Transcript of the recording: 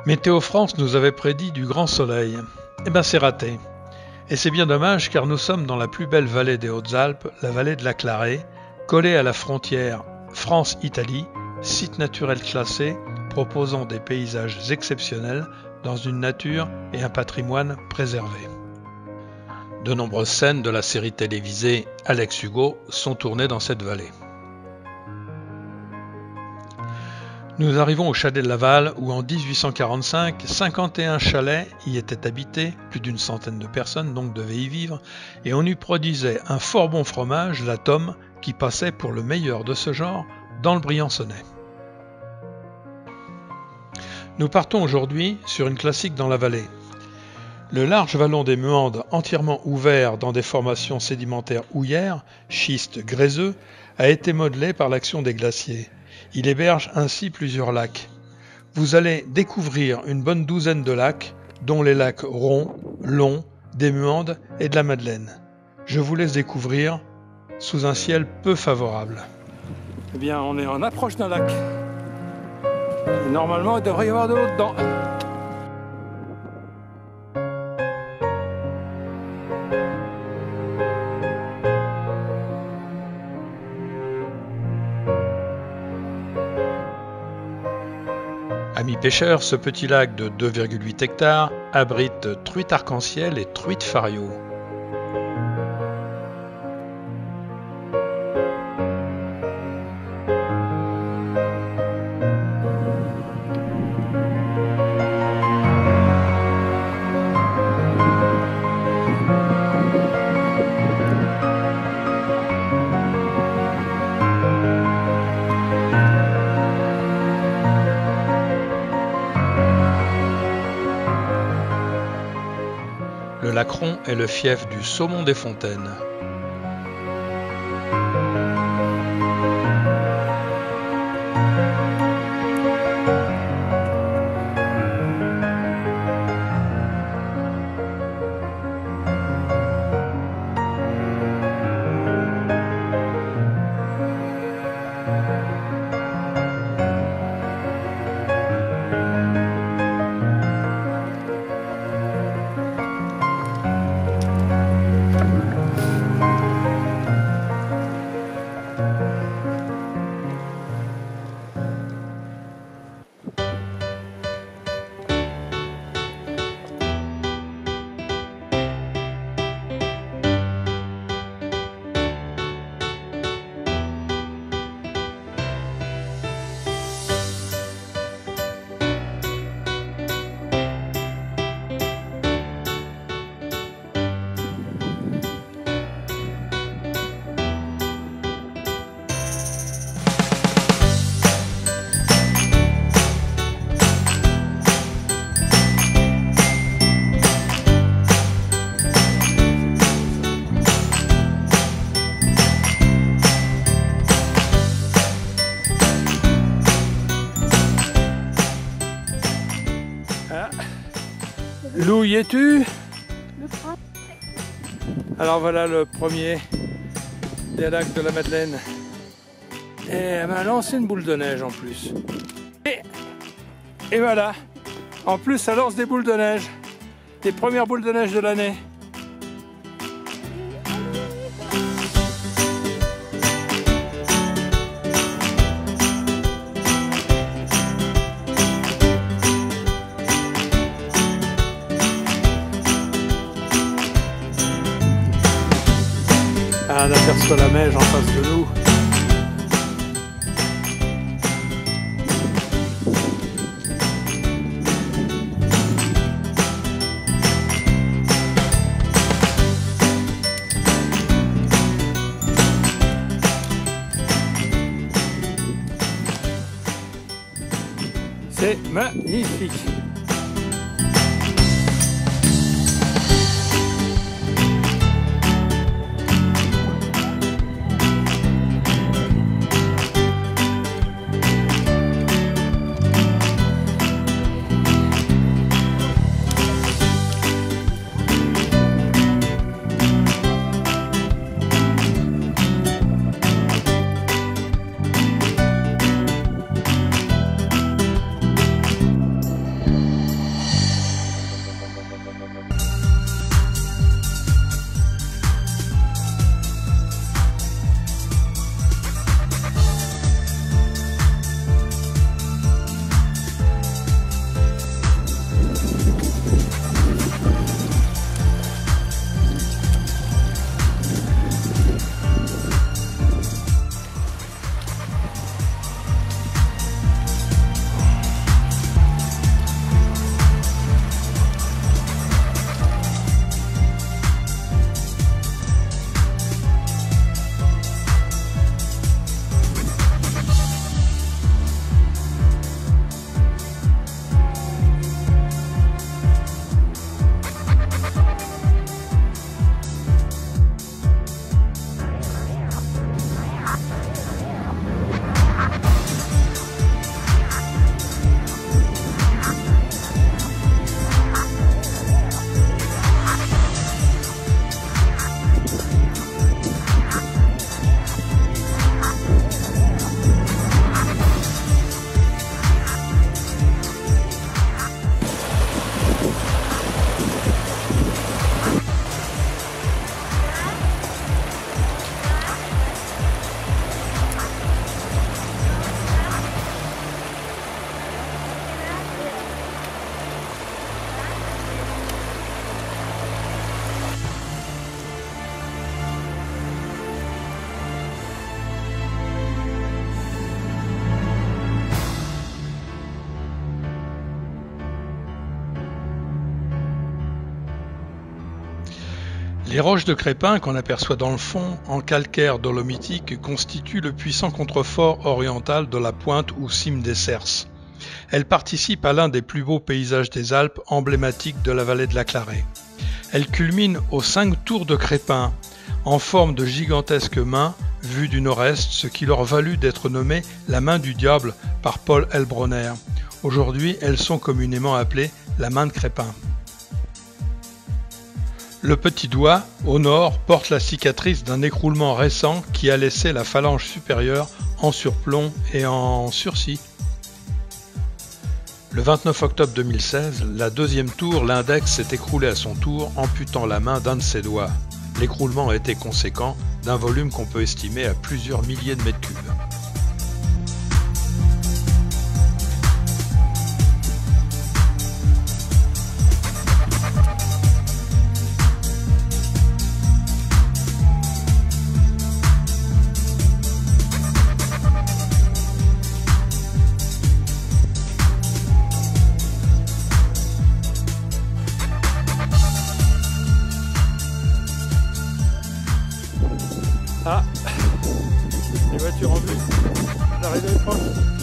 Météo France nous avait prédit du grand soleil. Eh ben c'est raté. Et c'est bien dommage car nous sommes dans la plus belle vallée des Hautes-Alpes, la vallée de la Clarée, collée à la frontière France-Italie, site naturel classé, proposant des paysages exceptionnels dans une nature et un patrimoine préservés. De nombreuses scènes de la série télévisée Alex Hugo sont tournées dans cette vallée. Nous arrivons au chalet de Laval où en 1845, 51 chalets y étaient habités, plus d'une centaine de personnes donc devaient y vivre, et on y produisait un fort bon fromage, la Tome, qui passait pour le meilleur de ce genre dans le Briançonnais. Nous partons aujourd'hui sur une classique dans la vallée. Le large vallon des Muandes, entièrement ouvert dans des formations sédimentaires houillères, schistes gréseux, a été modelé par l'action des glaciers. Il héberge ainsi plusieurs lacs. Vous allez découvrir une bonne douzaine de lacs, dont les lacs Ronds, Longs, des Muandes et de la Madeleine. Je vous laisse découvrir sous un ciel peu favorable. Eh bien, on est en approche d'un lac. Et normalement, il devrait y avoir de l'eau dedans. Amis pêcheurs, ce petit lac de 2,8 hectares abrite truites arc-en-ciel et truites fario. Le lac Rond est le fief du saumon des fontaines. Lou, y es-tu? Alors voilà le premier des lacs de la Madeleine. Et ben là, c'est une boule de neige en plus. Et voilà. En plus, ça lance des boules de neige. Les premières boules de neige de l'année. Ah, on aperçoit la Meije en face de nous. C'est magnifique. Les roches de Crépin qu'on aperçoit dans le fond, en calcaire dolomitique, constituent le puissant contrefort oriental de la pointe ou cime des Cerces. Elles participent à l'un des plus beaux paysages des Alpes, emblématiques de la vallée de la Clarée. Elles culminent aux 5 tours de Crépin, en forme de gigantesques mains, vues du nord-est, ce qui leur valut d'être nommées la main du diable par Paul Elbronner. Aujourd'hui, elles sont communément appelées la main de Crépin. Le petit doigt, au nord, porte la cicatrice d'un écroulement récent qui a laissé la phalange supérieure en surplomb et en sursis. Le 29 octobre 2016, la deuxième tour, l'index, s'est écroulé à son tour, amputant la main d'un de ses doigts. L'écroulement a été conséquent, d'un volume qu'on peut estimer à plusieurs milliers de mètres cubes. Ah, les voitures en vue, l'arrivée est proche.